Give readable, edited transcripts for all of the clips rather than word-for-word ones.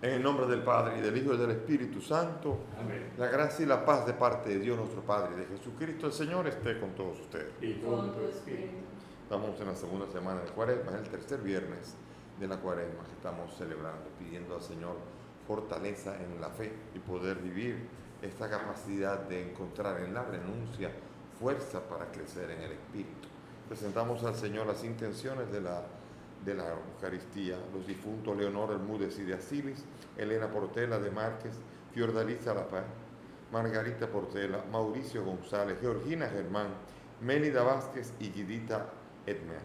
En el nombre del Padre, y del Hijo, y del Espíritu Santo. Amén. La gracia y la paz de parte de Dios nuestro Padre y de Jesucristo el Señor esté con todos ustedes. Y con tu espíritu. Estamos en la segunda semana de Cuaresma, es el tercer viernes de la Cuaresma que estamos celebrando, pidiendo al Señor fortaleza en la fe y poder vivir esta capacidad de encontrar en la renuncia fuerza para crecer en el Espíritu. Presentamos al Señor las intenciones de la Eucaristía, los difuntos Leonor Bermúdez y de Asilis, Elena Portela de Márquez, Fiordalisa Lapaz, Margarita Portela, Mauricio González, Georgina Germán, Mélida Vázquez y Guidita Edmer.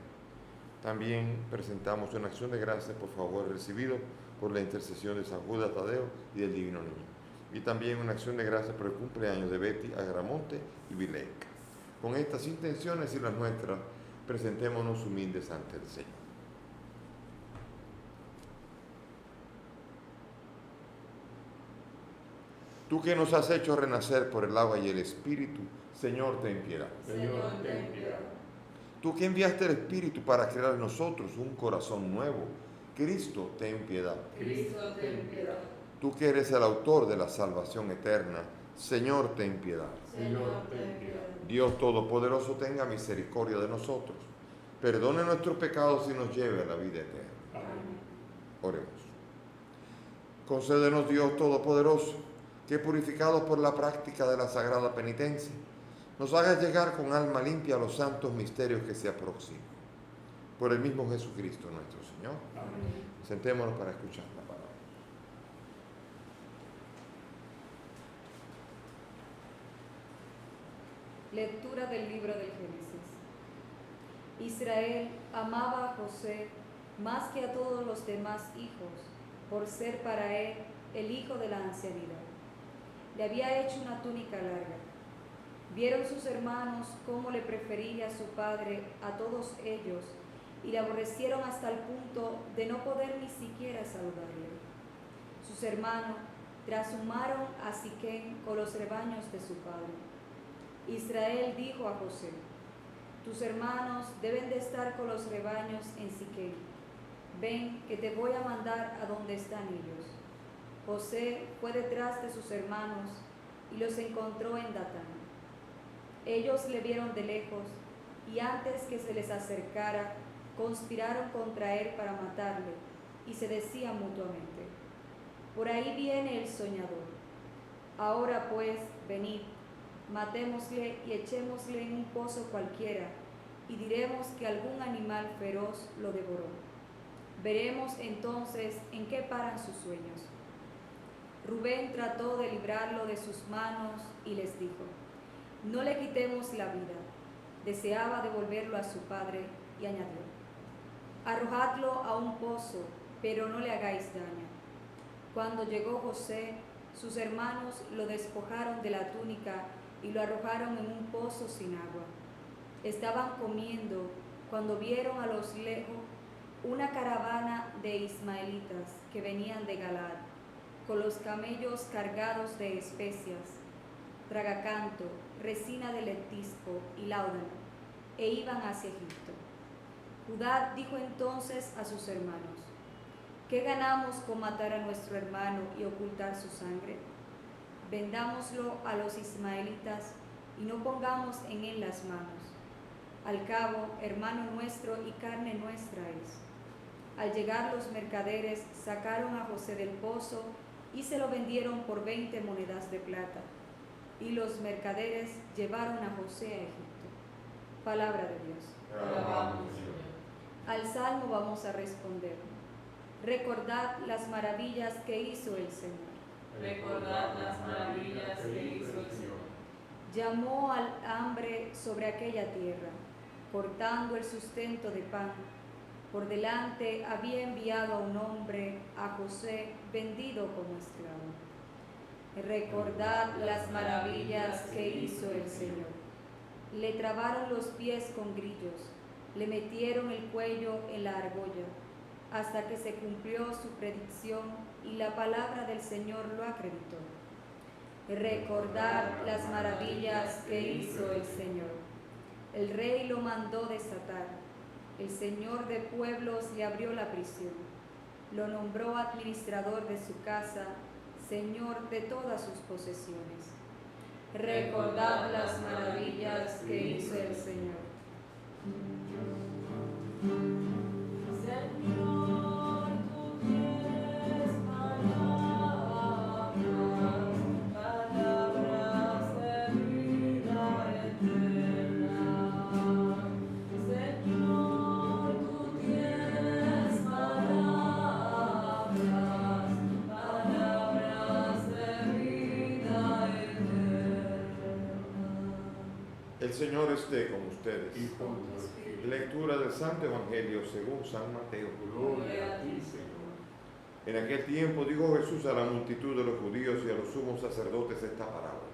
También presentamos una acción de gracias por favor recibido por la intercesión de San Judas Tadeo y del Divino Niño. Y también una acción de gracias por el cumpleaños de Betty Agramonte y Vileca. Con estas intenciones y las nuestras, presentémonos humildes ante el Señor. Tú que nos has hecho renacer por el agua y el Espíritu, Señor, ten piedad. Señor, ten piedad. Tú que enviaste el Espíritu para crear en nosotros un corazón nuevo, Cristo, ten piedad. Cristo, ten piedad. Tú que eres el autor de la salvación eterna, Señor, ten piedad. Señor, ten piedad. Dios Todopoderoso, tenga misericordia de nosotros. Perdone nuestros pecados y nos lleve a la vida eterna. Amén. Oremos. Concédenos, Dios Todopoderoso, que purificados por la práctica de la sagrada penitencia, nos hagas llegar con alma limpia a los santos misterios que se aproximan. Por el mismo Jesucristo nuestro Señor. Amén. Sentémonos para escuchar la palabra. Lectura del libro del Génesis. Israel amaba a José más que a todos los demás hijos, por ser para él el hijo de la ancianidad. Le había hecho una túnica larga. Vieron sus hermanos cómo le prefería a su padre a todos ellos y le aborrecieron hasta el punto de no poder ni siquiera saludarle. Sus hermanos trashumaron a Siquem con los rebaños de su padre. Israel dijo a José: tus hermanos deben de estar con los rebaños en Siquem. Ven, que te voy a mandar a donde están ellos. José fue detrás de sus hermanos y los encontró en Datán. Ellos le vieron de lejos y antes que se les acercara, conspiraron contra él para matarle y se decían mutuamente: por ahí viene el soñador. Ahora pues, venid, matémosle y echémosle en un pozo cualquiera y diremos que algún animal feroz lo devoró. Veremos entonces en qué paran sus sueños. Rubén trató de librarlo de sus manos y les dijo: no le quitemos la vida. Deseaba devolverlo a su padre y añadió: arrojadlo a un pozo, pero no le hagáis daño. Cuando llegó José, sus hermanos lo despojaron de la túnica y lo arrojaron en un pozo sin agua. Estaban comiendo cuando vieron a los lejos una caravana de ismaelitas que venían de Galaad, con los camellos cargados de especias, tragacanto, resina de lentisco y láudano, e iban hacia Egipto. Judá dijo entonces a sus hermanos: ¿qué ganamos con matar a nuestro hermano y ocultar su sangre? Vendámoslo a los ismaelitas y no pongamos en él las manos. Al cabo, hermano nuestro y carne nuestra es. Al llegar los mercaderes, sacaron a José del pozo y se lo vendieron por 20 monedas de plata. Y los mercaderes llevaron a José a Egipto. Palabra de Dios. Alabamos, Señor. Al salmo vamos a responder: recordad las maravillas que hizo el Señor. Recordad las maravillas que hizo el Señor. Llamó al hambre sobre aquella tierra, cortando el sustento de pan. Por delante había enviado a un hombre, a José, vendido como esclavo. Recordad las maravillas que hizo el Señor. Le trabaron los pies con grillos, le metieron el cuello en la argolla, hasta que se cumplió su predicción y la palabra del Señor lo acreditó. Recordad las maravillas que hizo el Señor. El rey lo mandó desatar, el Señor de pueblos le abrió la prisión. lo nombró administrador de su casa, señor de todas sus posesiones. Recordad las maravillas que hizo el Señor. Señor, tú tienes palabras de vida eterna. Señor, tú tienes palabras de vida eterna. El Señor esté con ustedes. Y con tu espíritu. Lectura del Santo Evangelio según San Mateo. Gloria a ti, Señor. En aquel tiempo dijo Jesús a la multitud de los judíos y a los sumos sacerdotes esta parábola.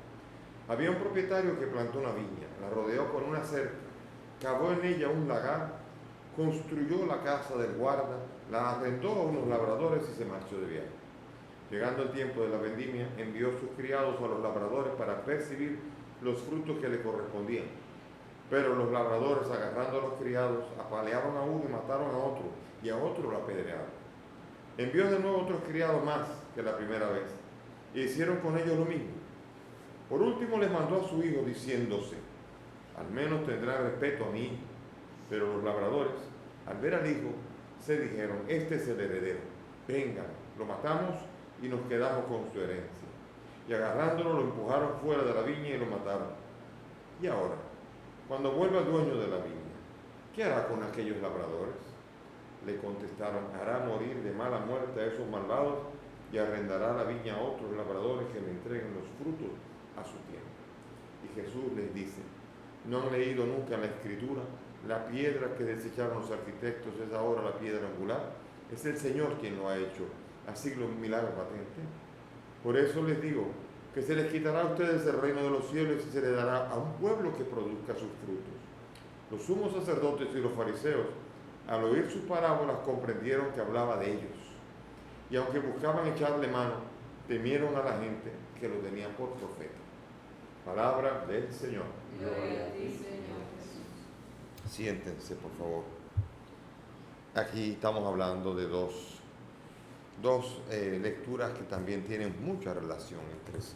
Había un propietario que plantó una viña, la rodeó con una cerca, cavó en ella un lagar, construyó la casa del guarda, la arrendó a unos labradores y se marchó de viaje. Llegando el tiempo de la vendimia, envió sus criados a los labradores para percibir los frutos que le correspondían. Pero los labradores, agarrando a los criados, apalearon a uno y mataron a otro, y a otro lo apedrearon. Envió de nuevo otros criados más que la primera vez, y hicieron con ellos lo mismo. Por último les mandó a su hijo diciéndose, al menos tendrá respeto a mi hijo. Pero los labradores, al ver al hijo, se dijeron, este es el heredero, vengan, lo matamos y nos quedamos con su herencia. Y agarrándolo lo empujaron fuera de la viña y lo mataron. Y ahora, cuando vuelva el dueño de la viña, ¿qué hará con aquellos labradores? Le contestaron, hará morir de mala muerte a esos malvados y arrendará la viña a otros labradores que le entreguen los frutos a su tiempo. Y Jesús les dice, ¿no han leído nunca en la Escritura? La piedra que desecharon los arquitectos es ahora la piedra angular. Es el Señor quien lo ha hecho, así los milagros patentes. Por eso les digo, que se les quitará a ustedes el reino de los cielos y se les dará a un pueblo que produzca sus frutos. Los sumos sacerdotes y los fariseos, al oír sus parábolas, comprendieron que hablaba de ellos. Y aunque buscaban echarle mano, temieron a la gente que lo tenían por profeta. Palabra del Señor. Gloria a ti, Señor Jesús. Siéntense, por favor. Aquí estamos hablando de dos lecturas que también tienen mucha relación entre sí.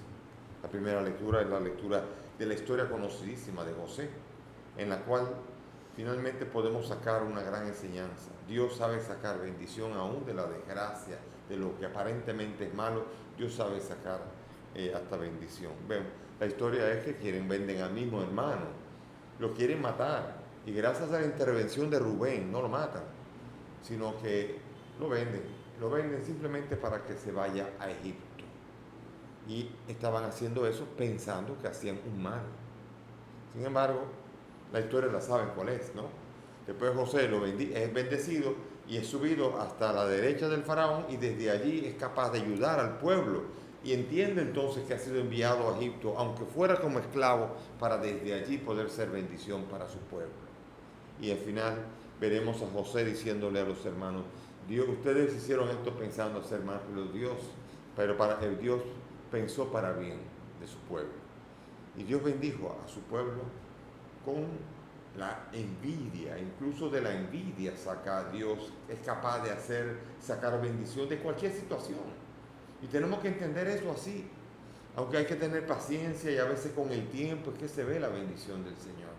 La primera lectura es la lectura de la historia conocidísima de José, en la cual finalmente podemos sacar una gran enseñanza. Dios sabe sacar bendición aún de la desgracia, de lo que aparentemente es malo. Dios sabe sacar hasta bendición. Ven, la historia es que venden al mismo hermano, lo quieren matar, y gracias a la intervención de Rubén no lo matan, sino que lo venden simplemente para que se vaya a Egipto. Y estaban haciendo eso pensando que hacían un mal. Sin embargo, la historia la saben cuál es, ¿no? Después José es bendecido y es subido hasta la derecha del faraón, y desde allí es capaz de ayudar al pueblo, y entiende entonces que ha sido enviado a Egipto, aunque fuera como esclavo, para desde allí poder ser bendición para su pueblo. Y al final veremos a José diciéndole a los hermanos, Dios, ustedes hicieron esto pensando hacer mal, pero Dios pensó para bien de su pueblo. Y Dios bendijo a su pueblo con la envidia. Incluso de la envidia Dios es capaz de sacar bendición de cualquier situación. Y tenemos que entender eso así. Aunque hay que tener paciencia, y a veces con el tiempo es que se ve la bendición del Señor.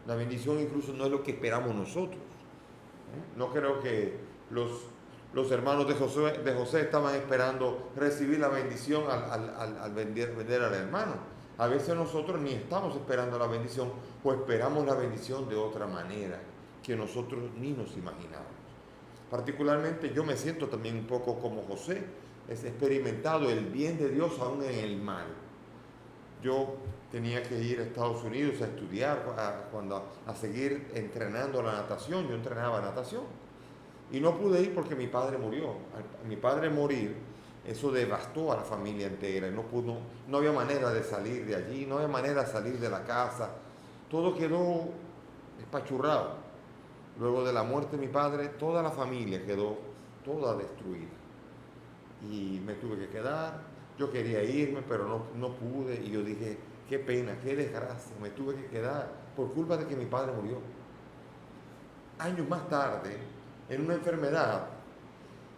La bendición incluso no es lo que esperamos nosotros. No creo que los hermanos de José estaban esperando recibir la bendición al vender al hermano. A veces nosotros ni estamos esperando la bendición, o esperamos la bendición de otra manera que nosotros ni nos imaginamos. Particularmente yo me siento también un poco como José, es experimentado el bien de Dios aún en el mal. Yo tenía que ir a Estados Unidos a estudiar, a seguir entrenando la natación. Yo entrenaba natación y no pude ir porque mi padre murió. Al mi padre morir, eso devastó a la familia entera. No había manera de salir de allí, no había manera de salir de la casa. Todo quedó espachurrado. Luego de la muerte de mi padre, toda la familia quedó toda destruida. Y me tuve que quedar. Yo quería irme, pero no pude. Y yo dije, qué pena, qué desgracia. Me tuve que quedar por culpa de que mi padre murió. Años más tarde, en una enfermedad,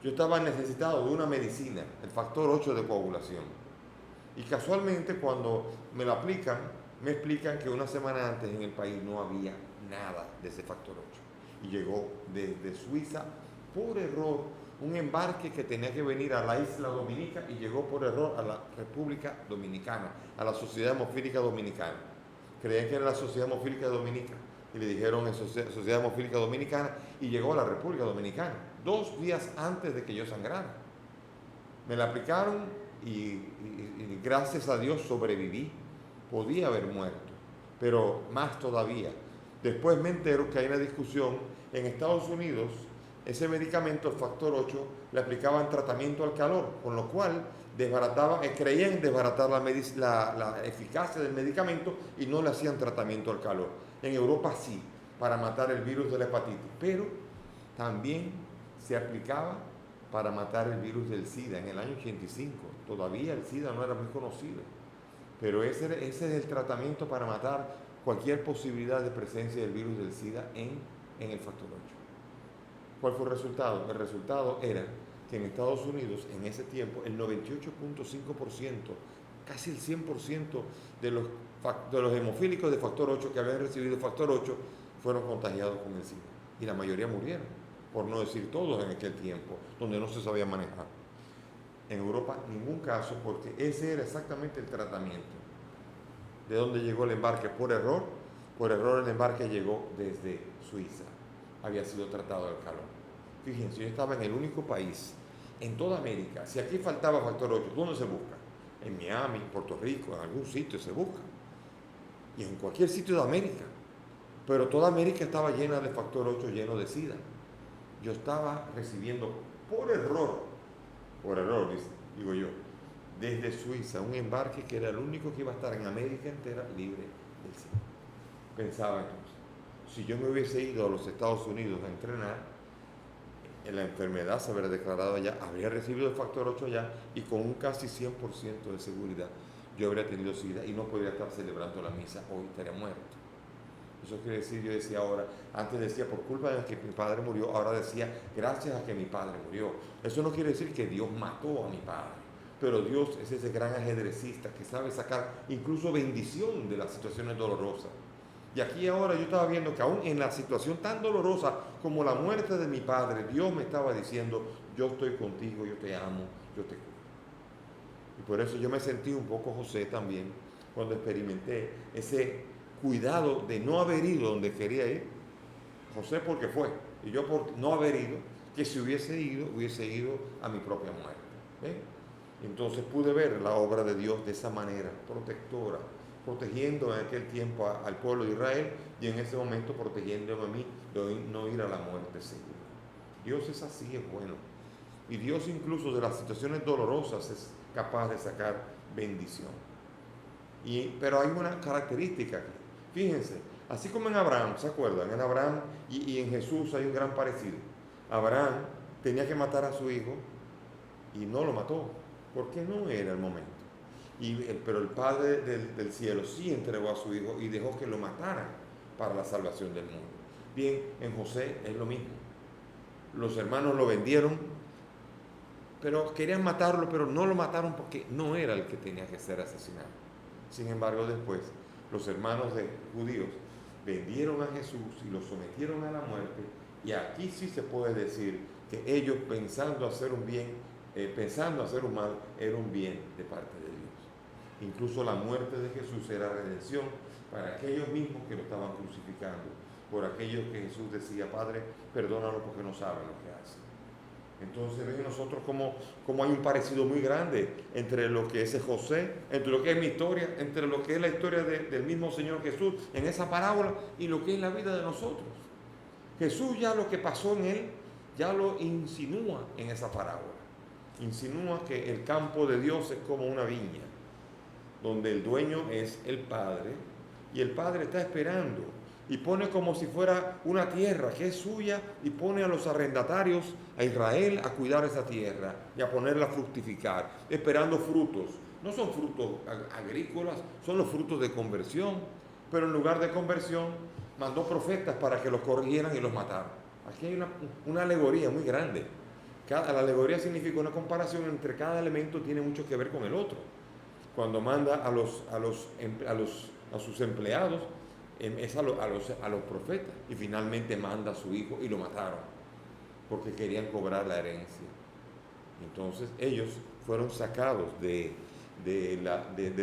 yo estaba necesitado de una medicina, el factor 8 de coagulación. Y casualmente cuando me lo aplican, me explican que una semana antes en el país no había nada de ese factor 8. Y llegó desde Suiza por error un embarque que tenía que venir a la isla Dominica y llegó por error a la República Dominicana, a la Sociedad Hemofílica Dominicana. Creían que era la Sociedad Hemofílica Dominica y le dijeron en Sociedad Hemofílica Dominicana y llegó a la República Dominicana 2 días antes de que yo sangrara. Me la aplicaron y gracias a Dios sobreviví. Podía haber muerto, pero más todavía. Después me entero que hay una discusión en Estados Unidos. Ese medicamento, el factor 8, le aplicaban tratamiento al calor, con lo cual creían desbaratar la eficacia del medicamento y no le hacían tratamiento al calor. En Europa sí, para matar el virus de la hepatitis, pero también se aplicaba para matar el virus del SIDA en el año 85. Todavía el SIDA no era muy conocido, pero ese es el tratamiento para matar cualquier posibilidad de presencia del virus del SIDA en el factor 8. ¿Cuál fue el resultado? El resultado era que en Estados Unidos, en ese tiempo, el 98.5%, casi el 100% de los hemofílicos de factor 8 que habían recibido factor 8 fueron contagiados con el SIDA. Y la mayoría murieron, por no decir todos en aquel tiempo, donde no se sabía manejar. En Europa, ningún caso, porque ese era exactamente el tratamiento. ¿De dónde llegó el embarque? Por error. Por error el embarque llegó desde Suiza. Había sido tratado al calor. Fíjense, yo estaba en el único país en toda América. Si aquí faltaba factor 8, ¿dónde se busca? En Miami, Puerto Rico, en algún sitio se busca. Y en cualquier sitio de América. Pero toda América estaba llena de factor 8, lleno de SIDA. Yo estaba recibiendo por error, digo yo, desde Suiza, un embarque que era el único que iba a estar en América entera libre del SIDA. Pensaba entonces, si yo me hubiese ido a los Estados Unidos a entrenar, la enfermedad se habría declarado allá, habría recibido el factor 8 allá y con un casi 100% de seguridad yo habría tenido SIDA y no podría estar celebrando la misa, hoy estaría muerto. Eso quiere decir, yo decía ahora, antes decía por culpa de que mi padre murió, ahora decía gracias a que mi padre murió. Eso no quiere decir que Dios mató a mi padre, pero Dios es ese gran ajedrecista que sabe sacar incluso bendición de las situaciones dolorosas. Y aquí ahora yo estaba viendo que aún en la situación tan dolorosa como la muerte de mi padre, Dios me estaba diciendo, yo estoy contigo, yo te amo, yo te cuido. Y por eso yo me sentí un poco José también, cuando experimenté ese cuidado de no haber ido donde quería ir. José porque fue, y yo por no haber ido, que si hubiese ido a mi propia muerte. Entonces pude ver la obra de Dios de esa manera, protectora, protegiendo en aquel tiempo al pueblo de Israel y en ese momento protegiéndome a mí de no ir a la muerte segura. Dios es así, es bueno. Y Dios incluso de las situaciones dolorosas es capaz de sacar bendición. Pero hay una característica aquí. Fíjense, así como en Abraham, ¿se acuerdan? En Abraham y en Jesús hay un gran parecido. Abraham tenía que matar a su hijo y no lo mató, porque no era el momento. Pero el Padre del cielo sí entregó a su hijo y dejó que lo mataran para la salvación del mundo. Bien, en José es lo mismo. Los hermanos lo vendieron, pero querían matarlo, pero no lo mataron porque no era el que tenía que ser asesinado. Sin embargo, después, los hermanos de judíos vendieron a Jesús y lo sometieron a la muerte, y aquí sí se puede decir que ellos pensando hacer un mal, era un bien de parte de Dios. Incluso la muerte de Jesús era redención para aquellos mismos que lo estaban crucificando, por aquellos que Jesús decía, Padre, perdónalo porque no saben lo que hacen. Entonces ven nosotros como hay un parecido muy grande entre lo que es José, entre lo que es mi historia, entre lo que es la historia del mismo Señor Jesús en esa parábola y lo que es la vida de nosotros. Jesús ya lo que pasó en él, ya lo insinúa en esa parábola. Insinúa que el campo de Dios es como una viña, donde el dueño es el Padre y el Padre está esperando y pone como si fuera una tierra que es suya y pone a los arrendatarios, a Israel, a cuidar esa tierra y a ponerla a fructificar, esperando frutos. No son frutos agrícolas, son los frutos de conversión, pero en lugar de conversión mandó profetas para que los corrigieran y los mataran. Aquí hay una alegoría muy grande. La alegoría significa una comparación entre cada elemento, tiene mucho que ver con el otro. Cuando manda a sus empleados, es a los profetas, y finalmente manda a su hijo y lo mataron porque querían cobrar la herencia. Entonces ellos fueron sacados de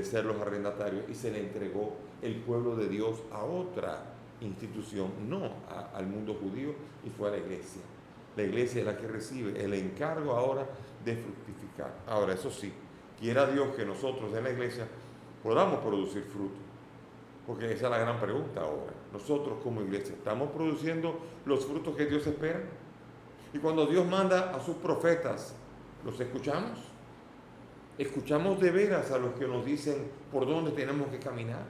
ser los arrendatarios y se le entregó el pueblo de Dios a otra institución, no al mundo judío, y fue a la iglesia. La iglesia es la que recibe el encargo ahora de fructificar. Ahora, eso sí, quiera Dios que nosotros en la iglesia podamos producir fruto, porque esa es la gran pregunta ahora. Nosotros como iglesia, ¿estamos produciendo los frutos que Dios espera? Y cuando Dios manda a sus profetas, ¿los escuchamos? ¿Escuchamos de veras a los que nos dicen por dónde tenemos que caminar?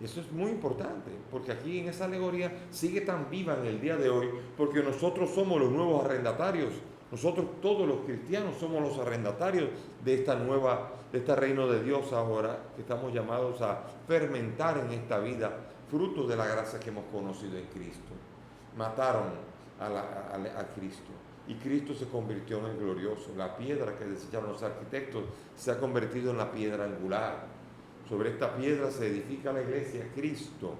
Y eso es muy importante, porque aquí en esa alegoría sigue tan viva en el día de hoy, porque nosotros somos los nuevos arrendatarios. Nosotros, todos los cristianos, somos los arrendatarios de este reino de Dios ahora, que estamos llamados a fermentar en esta vida, frutos de la gracia que hemos conocido en Cristo. Mataron a Cristo, y Cristo se convirtió en el glorioso. La piedra que desecharon los arquitectos se ha convertido en la piedra angular. Sobre esta piedra se edifica la iglesia. Cristo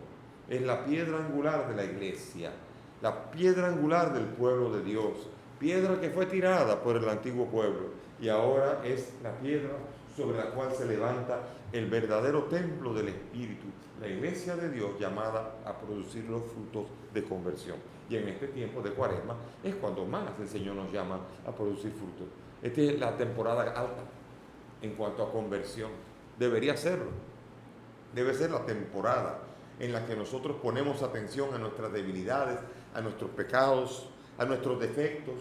es la piedra angular de la iglesia, la piedra angular del pueblo de Dios, piedra que fue tirada por el antiguo pueblo y ahora es la piedra sobre la cual se levanta el verdadero templo del Espíritu, la iglesia de Dios llamada a producir los frutos de conversión. Y en este tiempo de Cuaresma es cuando más el Señor nos llama a producir frutos. Esta es la temporada alta en cuanto a conversión. Debería serlo. Debe ser la temporada en la que nosotros ponemos atención a nuestras debilidades, a nuestros pecados, a nuestros defectos,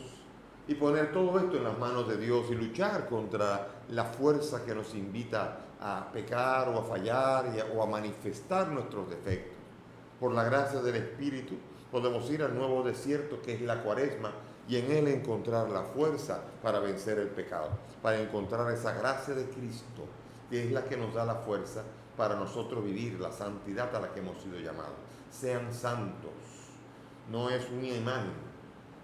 y poner todo esto en las manos de Dios y luchar contra la fuerza que nos invita a pecar o a fallar o a manifestar nuestros defectos. Por la gracia del Espíritu podemos ir al nuevo desierto que es la Cuaresma y en él encontrar la fuerza para vencer el pecado, para encontrar esa gracia de Cristo, que es la que nos da la fuerza para nosotros vivir la santidad a la que hemos sido llamados. Sean santos, no es una imagen.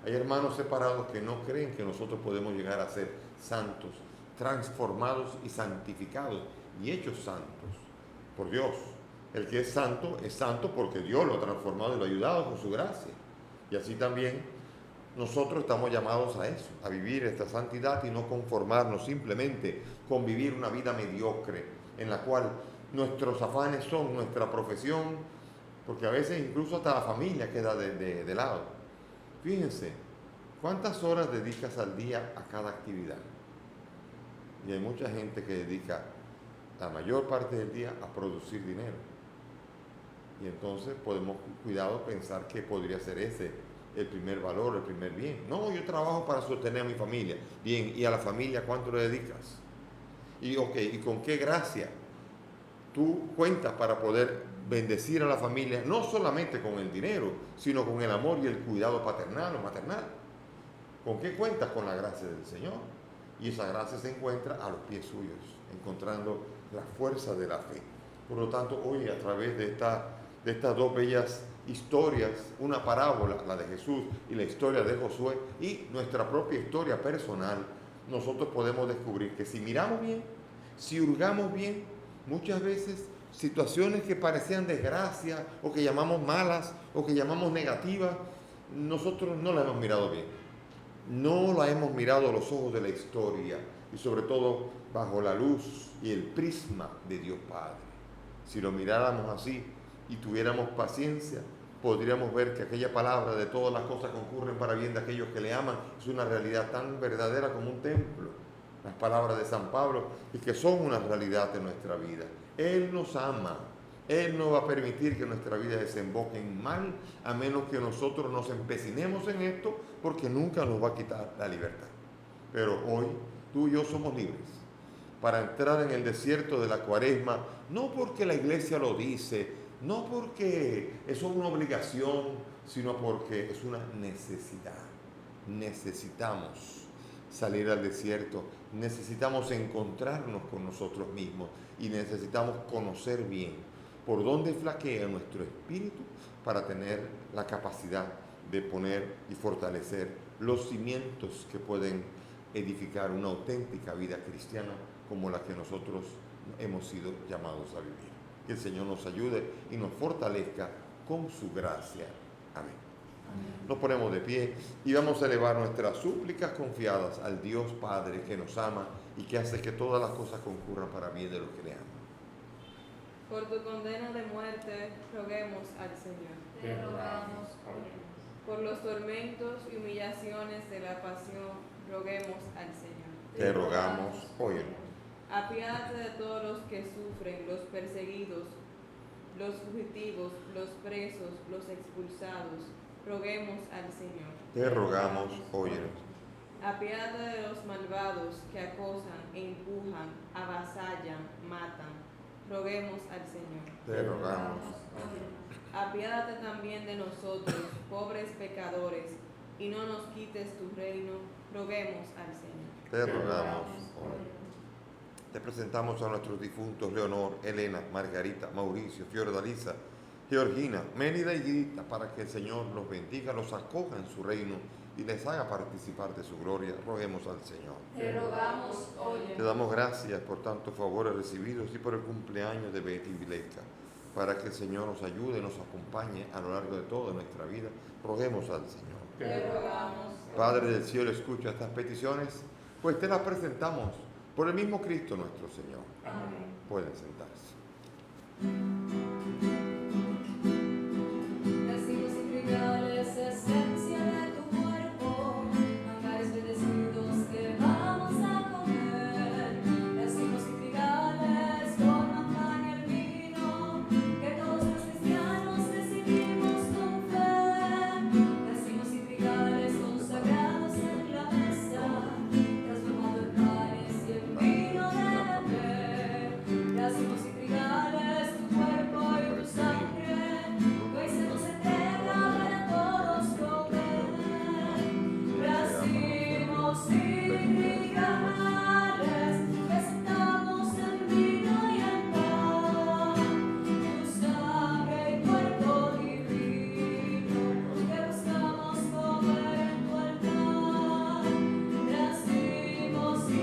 Hay hermanos separados que no creen que nosotros podemos llegar a ser santos, transformados y santificados y hechos santos por Dios. El que es santo porque Dios lo ha transformado y lo ha ayudado con su gracia. Y así también nosotros estamos llamados a eso, a vivir esta santidad y no conformarnos simplemente con vivir una vida mediocre en la cual nuestros afanes son nuestra profesión, porque a veces incluso hasta la familia queda de lado. Fíjense, ¿cuántas horas dedicas al día a cada actividad? Y hay mucha gente que dedica la mayor parte del día a producir dinero. Y entonces podemos, cuidado, pensar que podría ser ese el primer valor, el primer bien. No, yo trabajo para sostener a mi familia. Bien, ¿y a la familia cuánto le dedicas? ¿Y con qué gracia tú cuentas para poder bendecir a la familia, no solamente con el dinero, sino con el amor y el cuidado paternal o maternal? ¿Con qué cuentas? Con la gracia del Señor. Y esa gracia se encuentra a los pies suyos, encontrando la fuerza de la fe. Por lo tanto, hoy a través de estas dos bellas historias, una parábola, la de Jesús, y la historia de Josué, y nuestra propia historia personal, nosotros podemos descubrir que si miramos bien, si hurgamos bien, muchas veces situaciones que parecían desgracia, o que llamamos malas, o que llamamos negativas, nosotros no las hemos mirado bien. No la hemos mirado a los ojos de la historia, y sobre todo bajo la luz y el prisma de Dios Padre. Si lo miráramos así y tuviéramos paciencia, podríamos ver que aquella palabra de todas las cosas concurren para bien de aquellos que le aman es una realidad tan verdadera como un templo. Las palabras de San Pablo y que son una realidad de nuestra vida. Él nos ama. Él no va a permitir que nuestra vida desemboque en mal, a menos que nosotros nos empecinemos en esto, porque nunca nos va a quitar la libertad. Pero hoy tú y yo somos libres para entrar en el desierto de la Cuaresma, no porque la iglesia lo dice, no porque eso es una obligación, sino porque es una necesidad. Necesitamos salir al desierto, necesitamos encontrarnos con nosotros mismos y necesitamos conocer bien por dónde flaquea nuestro espíritu para tener la capacidad de poner y fortalecer los cimientos que pueden edificar una auténtica vida cristiana como la que nosotros hemos sido llamados a vivir. Que el Señor nos ayude y nos fortalezca con su gracia. Amén. Nos ponemos de pie y vamos a elevar nuestras súplicas confiadas al Dios Padre que nos ama y que hace que todas las cosas concurran para bien de los que le aman. Por tu condena de muerte, roguemos al Señor. Te rogamos, Por los tormentos y humillaciones de la pasión, roguemos al Señor. Te rogamos, óyenos. Apiádate de todos los que sufren, los perseguidos, los fugitivos, los presos, los expulsados, roguemos al Señor. Te rogamos, óyenos. Apiádate de los malvados que acosan e empujan, avasallan, matan, roguemos al Señor. Te rogamos. Apiádate también de nosotros, pobres pecadores, y no nos quites tu reino, roguemos al Señor. Te rogamos, óyenos. Te presentamos a nuestros difuntos Leonor, Elena, Margarita, Mauricio, Fiordalisa, Georgina, Mélida y Guidita, para que el Señor los bendiga, los acoja en su reino y les haga participar de su gloria. Roguemos al Señor. Te rogamos, Te oye. damos gracias por tantos favores recibidos y por el cumpleaños de Betty Vileca, para que el Señor nos ayude y nos acompañe a lo largo de toda nuestra vida. Roguemos al Señor. Te rogamos. Padre del cielo, escucha estas peticiones, pues te las presentamos por el mismo Cristo nuestro Señor. Amén. Pueden sentarse. Racimos y trigales, esencia de tu cuerpo, manjares bendecidos que vamos a comer. Racimos y trigales con manjar y el vino, que todos los cristianos recibimos con fe. Racimos y trigales consagrados en la mesa, transformado en panes y en vino de beber. Racimos y trigales, tu cuerpo y tu sangre, hoy se nos entrega para todos comer. Racimos y trigales, presentamos en vino y en pan, tu sangre y cuerpo divino, que buscamos comer en tu altar. Racimos y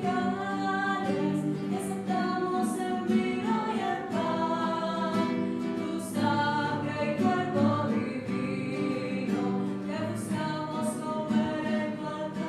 trigales, presentamos en vino y en pan, tu sangre y cuerpo divino, que buscamos comer en tu altar.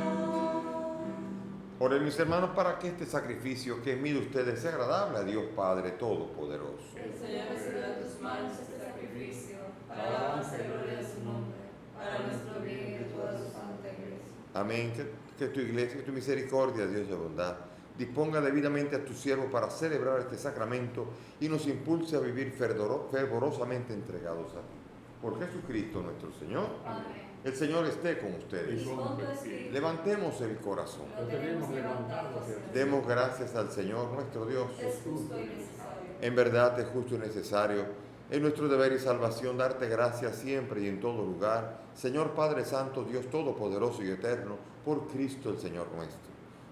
Oren mis hermanos para que este sacrificio que es mío de ustedes sea agradable a Dios Padre Todopoderoso. El Señor reciba de tus manos este sacrificio, para la alabanza y gloria de su nombre, para nuestro bien y de toda su santa iglesia. Amén. Que tu iglesia, que tu misericordia, Dios de bondad, disponga debidamente a tu siervo para celebrar este sacramento y nos impulse a vivir fervorosamente entregados a ti. Por Jesucristo nuestro Señor. Amén. El Señor esté con ustedes. Y con tu espíritu. Levantemos el corazón. Lo tenemos levantado hacia ti. Demos gracias al Señor nuestro Dios. Es justo y necesario. En verdad es justo y necesario, es nuestro deber y salvación darte gracias siempre y en todo lugar, Señor Padre Santo, Dios Todopoderoso y Eterno, por Cristo el Señor nuestro.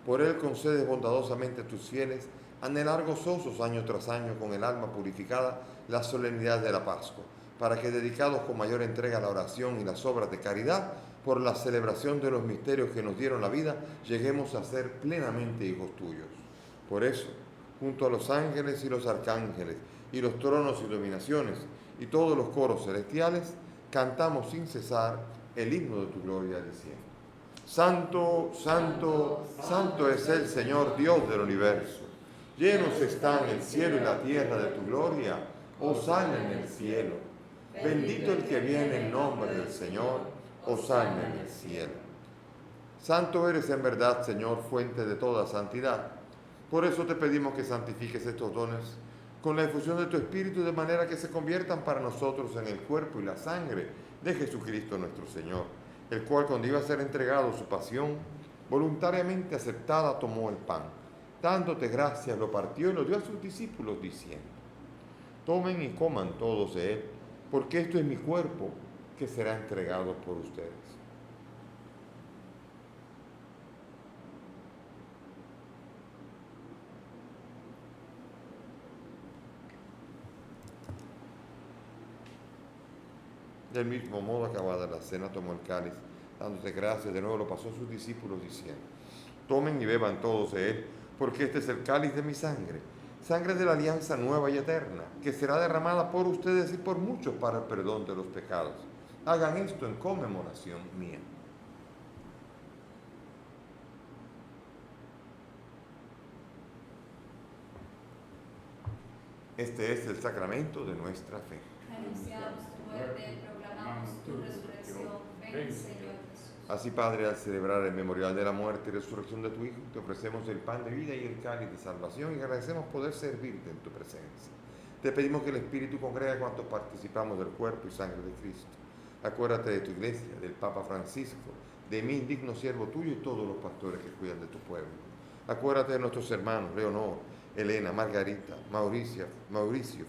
Por Él concedes bondadosamente a tus fieles anhelar gozosos año tras año con el alma purificada la solemnidad de la Pascua, para que dedicados con mayor entrega a la oración y las obras de caridad, por la celebración de los misterios que nos dieron la vida, lleguemos a ser plenamente hijos tuyos. Por eso, junto a los ángeles y los arcángeles, y los tronos y dominaciones, y todos los coros celestiales, cantamos sin cesar el himno de tu gloria, diciendo: Santo, santo, santo es el Señor Dios del universo. Llenos están el cielo y la tierra de tu gloria. Hosana en el cielo. Bendito el que viene en nombre del Señor. Hosana en el cielo. Santo eres en verdad, Señor, fuente de toda santidad. Por eso te pedimos que santifiques estos dones con la efusión de tu Espíritu, de manera que se conviertan para nosotros en el cuerpo y la sangre de Jesucristo nuestro Señor, el cual, cuando iba a ser entregado su pasión, voluntariamente aceptada, tomó el pan. Dándote gracias, lo partió y lo dio a sus discípulos, diciendo: Tomen y coman todos de él, porque esto es mi cuerpo, que será entregado por ustedes. Del mismo modo, acabada la cena, tomó el cáliz, Dándote gracias, de nuevo lo pasó a sus discípulos diciendo: tomen y beban todos de él, porque este es el cáliz de mi sangre, sangre de la alianza nueva y eterna, que será derramada por ustedes y por muchos para el perdón de los pecados. Hagan esto en conmemoración mía. Este es el sacramento de nuestra fe. Anunciamos tu muerte, proclamamos tu resurrección. Ven, Señor Jesús. Así, Padre, al celebrar el memorial de la muerte y resurrección de tu Hijo, te ofrecemos el pan de vida y el cáliz de salvación y agradecemos poder servirte en tu presencia. Te pedimos que el Espíritu congregue a cuantos participamos del cuerpo y sangre de Cristo. Acuérdate de tu iglesia, del Papa Francisco, de mí, indigno siervo tuyo, y todos los pastores que cuidan de tu pueblo. Acuérdate de nuestros hermanos Leonor, Elena, Margarita, Mauricio,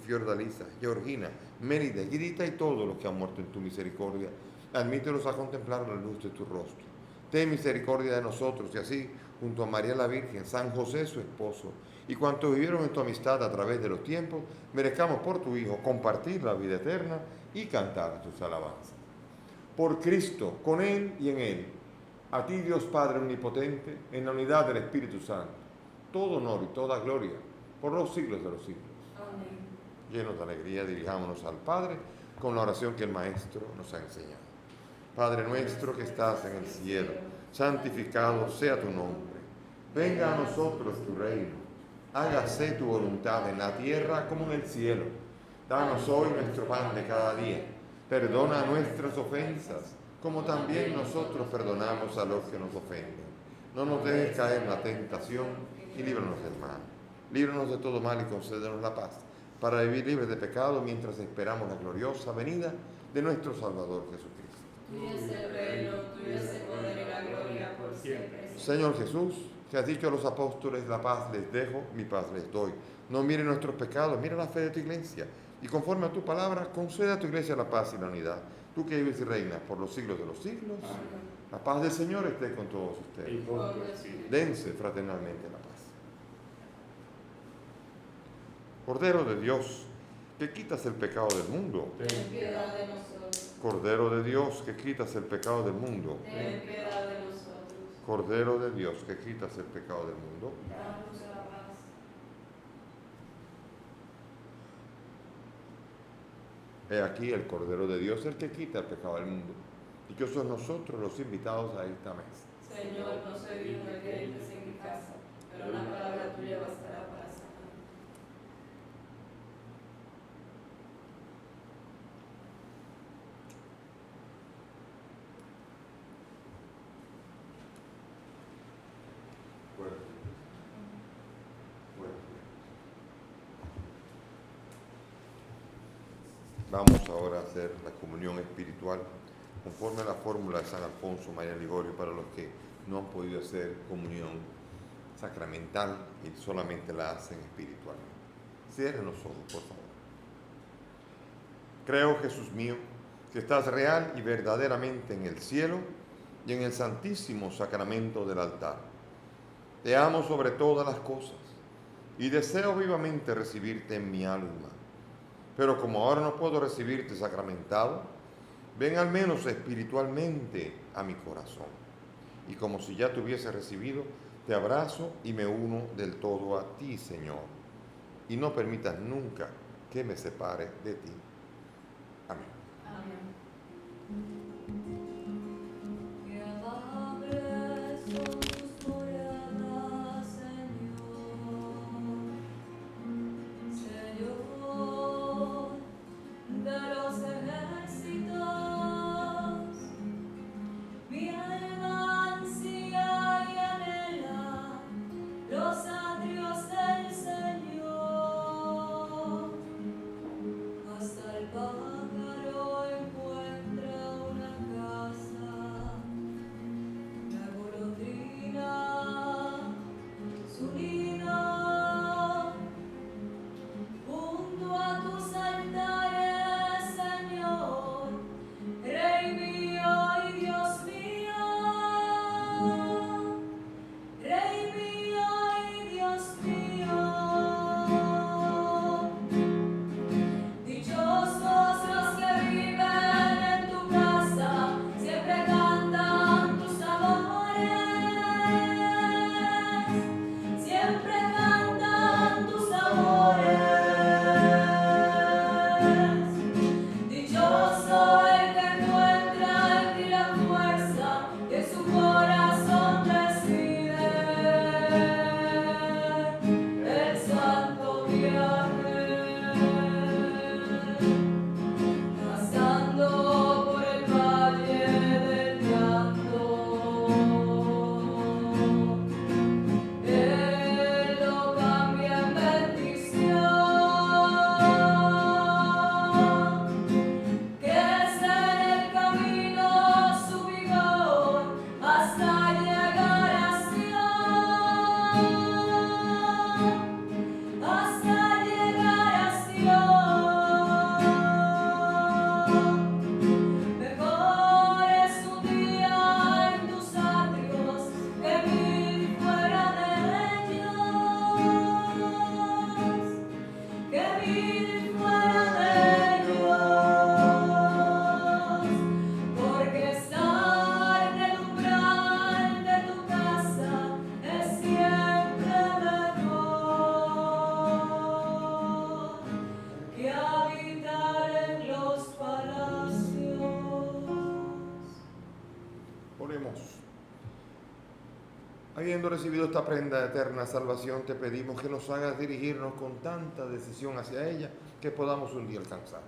Fiordalisa, Georgina, Mérida, Guidita y todos los que han muerto en tu misericordia. Admítelos a contemplar la luz de tu rostro. Ten misericordia de nosotros y así, junto a María la Virgen, San José su esposo, y cuantos vivieron en tu amistad a través de los tiempos, merezcamos por tu Hijo compartir la vida eterna y cantar tus alabanzas. Por Cristo, con Él y en Él, a ti Dios Padre Omnipotente, en la unidad del Espíritu Santo, todo honor y toda gloria por los siglos de los siglos. Amén. Llenos de alegría, dirijámonos al Padre con la oración que el Maestro nos ha enseñado. Padre nuestro que estás en el cielo, santificado sea tu nombre. Venga a nosotros tu reino. Hágase tu voluntad en la tierra como en el cielo. Danos hoy nuestro pan de cada día. Perdona nuestras ofensas, como también nosotros perdonamos a los que nos ofenden. No nos dejes caer en la tentación y líbranos del mal. Líbranos de todo mal y concédenos la paz, para vivir libres de pecado mientras esperamos la gloriosa venida de nuestro Salvador Jesucristo. Tuyo es el reino, tuyo es el poder y la gloria por siempre. Señor Jesús, que has dicho a los apóstoles: la paz les dejo, mi paz les doy. No mire nuestros pecados, mira la fe de tu iglesia. Y conforme a tu palabra, concede a tu iglesia la paz y la unidad. Tú que vives y reinas por los siglos de los siglos. Amén. La paz del Señor esté con todos Y ustedes. con tu espíritu. Dense fraternalmente la paz. Cordero de Dios, que quitas el pecado del mundo. Ten piedad de nosotros. Cordero de Dios, que quitas el pecado del mundo. Ten piedad de nosotros. Cordero de Dios, que quitas el pecado del mundo. Danos la paz. He aquí el Cordero de Dios, el que quita el pecado del mundo. Dichosos nosotros los invitados a esta mesa. Señor, no soy digno de que entres en mi casa, pero una palabra tuya bastará para sanar. Vamos ahora a hacer la comunión espiritual conforme a la fórmula de San Alfonso María Ligorio para los que no han podido hacer comunión sacramental y solamente la hacen espiritualmente. Cierren los ojos, por favor. Creo, Jesús mío, que estás real y verdaderamente en el cielo y en el santísimo sacramento del altar. Te amo sobre todas las cosas y deseo vivamente recibirte en mi alma. Pero como ahora no puedo recibirte sacramentado, ven al menos espiritualmente a mi corazón. Y como si ya te hubiese recibido, te abrazo y me uno del todo a ti, Señor. Y no permitas nunca que me separe de ti. Amén. Que amables son tus moradas, Señor, Señor de los ejércitos. Mi alma ansía y anhela los atrios del Señor, hasta el pájaro Habiendo recibido esta prenda de eterna salvación, te pedimos que nos hagas dirigirnos con tanta decisión hacia ella que podamos un día alcanzar.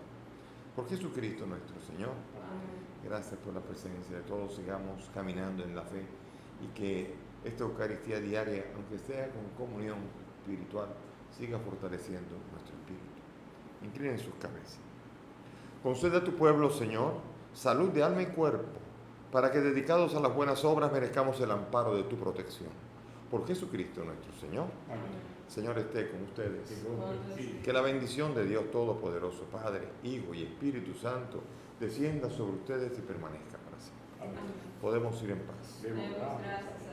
Por Jesucristo nuestro Señor. Gracias por la presencia de todos. Sigamos caminando en la fe y que esta Eucaristía diaria, aunque sea con comunión espiritual, siga fortaleciendo nuestro espíritu. Inclinen sus cabezas. Concede a tu pueblo, Señor, salud de alma y cuerpo, para que dedicados a las buenas obras merezcamos el amparo de tu protección. Por Jesucristo nuestro Señor. Amén. Señor, esté con ustedes. Sí. Que la bendición de Dios Todopoderoso, Padre, Hijo y Espíritu Santo, descienda sobre ustedes y permanezca para siempre. Amén. Podemos ir en paz. Demos Demos gracias. gracias